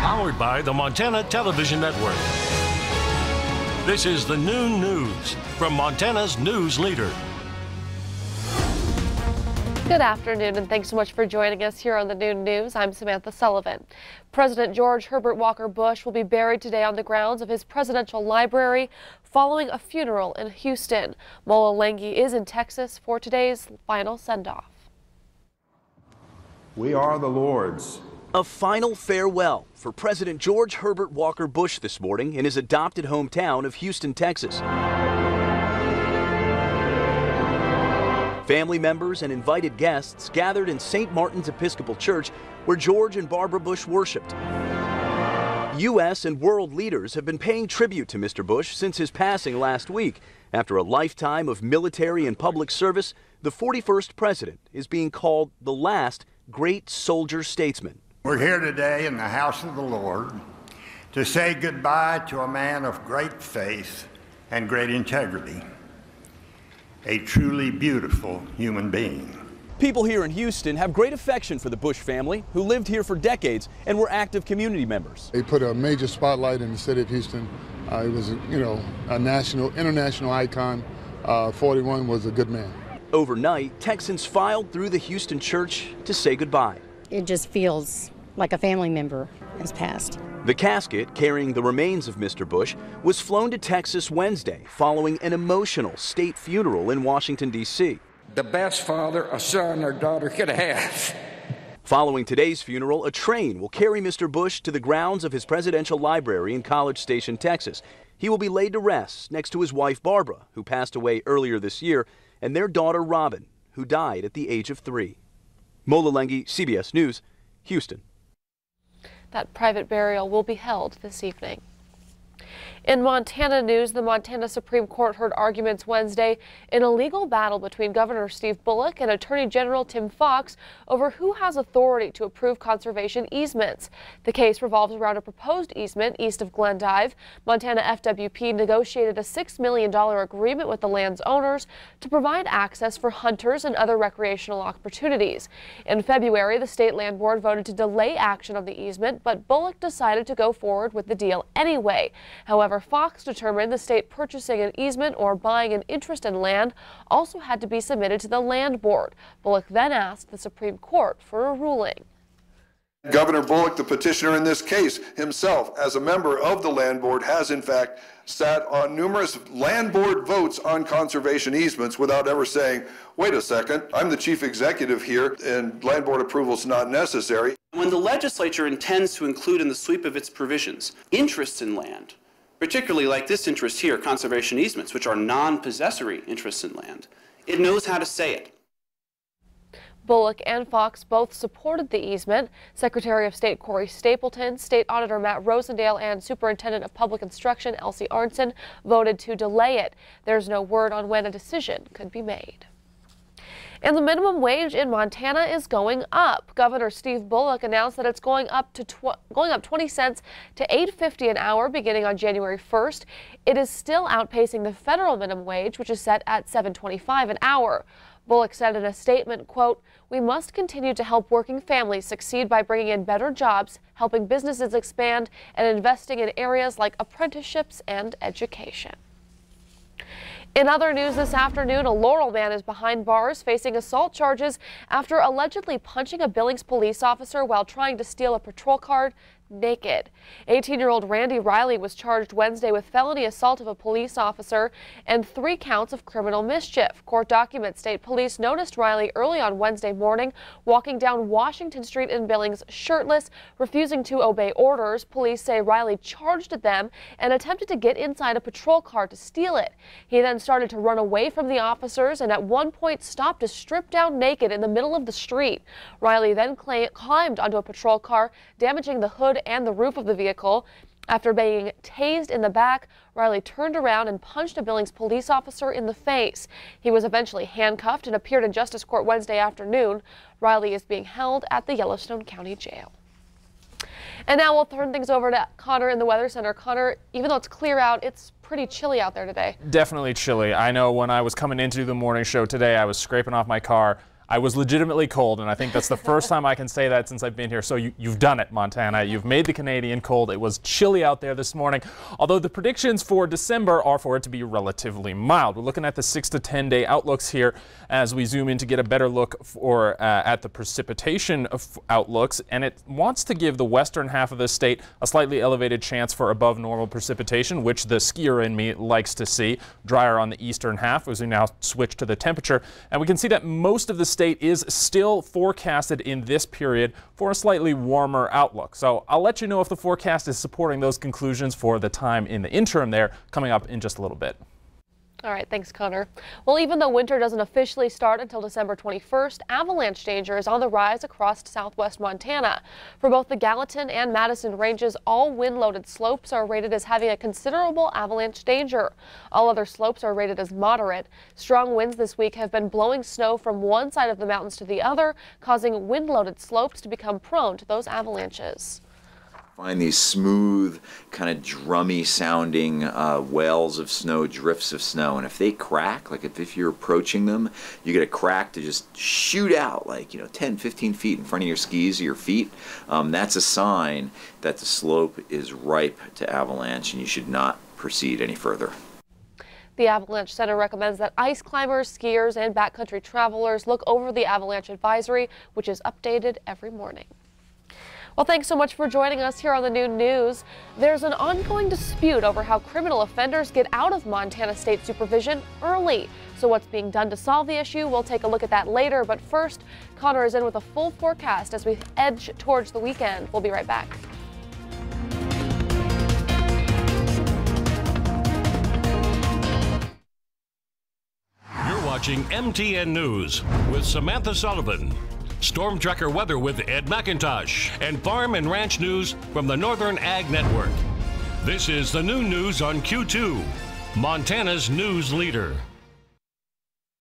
Powered by the Montana Television Network. This is the Noon News from Montana's news leader. Good afternoon, and thanks so much for joining us here on the Noon News. I'm Samantha Sullivan. President George Herbert Walker Bush will be buried today on the grounds of his presidential library following a funeral in Houston. Mola Lengi is in Texas for today's final send-off. We are the Lord's. A final farewell for President George Herbert Walker Bush this morning in his adopted hometown of Houston, Texas. Family members and invited guests gathered in St. Martin's Episcopal Church, where George and Barbara Bush worshiped. U.S. and world leaders have been paying tribute to Mr. Bush since his passing last week. After a lifetime of military and public service, the 41st president is being called the last great soldier statesman. We're here today in the house of the Lord to say goodbye to a man of great faith and great integrity, a truly beautiful human being. People here in Houston have great affection for the Bush family, who lived here for decades and were active community members. They put a major spotlight in the city of Houston. He was, a national, international icon. 41 was a good man. Overnight, Texans filed through the Houston church to say goodbye. It just feels like a family member has passed. The casket, carrying the remains of Mr. Bush, was flown to Texas Wednesday following an emotional state funeral in Washington, D.C. The best father a son or daughter could have. Following today's funeral, a train will carry Mr. Bush to the grounds of his presidential library in College Station, Texas. He will be laid to rest next to his wife, Barbara, who passed away earlier this year, and their daughter, Robin, who died at the age of 3. Mola Lengi, CBS News, Houston. That private burial will be held this evening. In Montana news, the Montana Supreme Court heard arguments Wednesday in a legal battle between Governor Steve Bullock and Attorney General Tim Fox over who has authority to approve conservation easements. The case revolves around a proposed easement east of Glendive. Montana FWP negotiated a $6 million agreement with the land's owners to provide access for hunters and other recreational opportunities. In February, the State Land Board voted to delay action on the easement, but Bullock decided to go forward with the deal anyway. However, Fox determined the state purchasing an easement or buying an interest in land also had to be submitted to the Land Board. Bullock then asked the Supreme Court for a ruling. Governor Bullock, the petitioner in this case, himself, as a member of the Land Board, has in fact sat on numerous Land Board votes on conservation easements without ever saying, wait a second, I'm the chief executive here and Land Board approval is not necessary. When the legislature intends to include in the sweep of its provisions interests in land, particularly like this interest here, conservation easements, which are non-possessory interests in land, it knows how to say it. Bullock and Fox both supported the easement. Secretary of State Corey Stapleton, State Auditor Matt Rosendale, and Superintendent of Public Instruction Elsie Arnson voted to delay it. There's no word on when a decision could be made. And the minimum wage in Montana is going up. Governor Steve Bullock announced that it's going up 20 cents to $8.50 an hour beginning on January 1st. It is still outpacing the federal minimum wage, which is set at $7.25 an hour. Bullock said in a statement, quote, "We must continue to help working families succeed by bringing in better jobs, helping businesses expand, and investing in areas like apprenticeships and education." In other news this afternoon, a Laurel man is behind bars facing assault charges after allegedly punching a Billings police officer while trying to steal a patrol car naked. 18-year-old Randy Riley was charged Wednesday with felony assault of a police officer and 3 counts of criminal mischief. Court documents state police noticed Riley early on Wednesday morning walking down Washington Street in Billings shirtless, refusing to obey orders. Police say Riley charged at them and attempted to get inside a patrol car to steal it. He then started to run away from the officers and at one point stopped to strip down naked in the middle of the street. Riley then climbed onto a patrol car, damaging the hood and the roof of the vehicle. After being tased in the back, Riley turned around and punched a Billings police officer in the face. He was eventually handcuffed and appeared in Justice Court Wednesday afternoon. Riley is being held at the Yellowstone County Jail. And now we'll turn things over to Connor in the Weather Center. Connor, even though it's clear out, it's pretty chilly out there today. Definitely chilly. I know when I was coming into the morning show today, I was scraping off my car. I was legitimately cold, and I think that's the first time I can say that since I've been here. So you've done it, Montana. You've made the Canadian cold. It was chilly out there this morning, although the predictions for December are for it to be relatively mild. We're looking at the 6 to 10 day outlooks here as we zoom in to get a better look at the precipitation outlooks, and it wants to give the western half of the state a slightly elevated chance for above normal precipitation, which the skier in me likes to see. Drier on the eastern half as we now switch to the temperature, and we can see that most of the state is still forecasted in this period for a slightly warmer outlook. So I'll let you know if the forecast is supporting those conclusions for the time in the interim there coming up in just a little bit. All right, thanks, Connor. Well, even though winter doesn't officially start until December 21st, avalanche danger is on the rise across southwest Montana. For both the Gallatin and Madison ranges, all wind-loaded slopes are rated as having a considerable avalanche danger. All other slopes are rated as moderate. Strong winds this week have been blowing snow from one side of the mountains to the other, causing wind-loaded slopes to become prone to those avalanches. Find these smooth, kind of drummy sounding wells of snow, drifts of snow, and if they crack, like if you're approaching them, you get a crack to just shoot out like 10, 15 feet in front of your skis or your feet. That's a sign that the slope is ripe to avalanche and you should not proceed any further. The Avalanche Center recommends that ice climbers, skiers, and backcountry travelers look over the avalanche advisory, which is updated every morning. Well, thanks so much for joining us here on the Noon News. There's an ongoing dispute over how criminal offenders get out of Montana state supervision early. So what's being done to solve the issue? We'll take a look at that later. But first, Connor is in with a full forecast as we edge towards the weekend. We'll be right back. You're watching MTN News with Samantha Sullivan. Storm Tracker weather with Ed McIntosh, and farm and ranch news from the Northern Ag Network. This is the Noon News on Q2, Montana's news leader.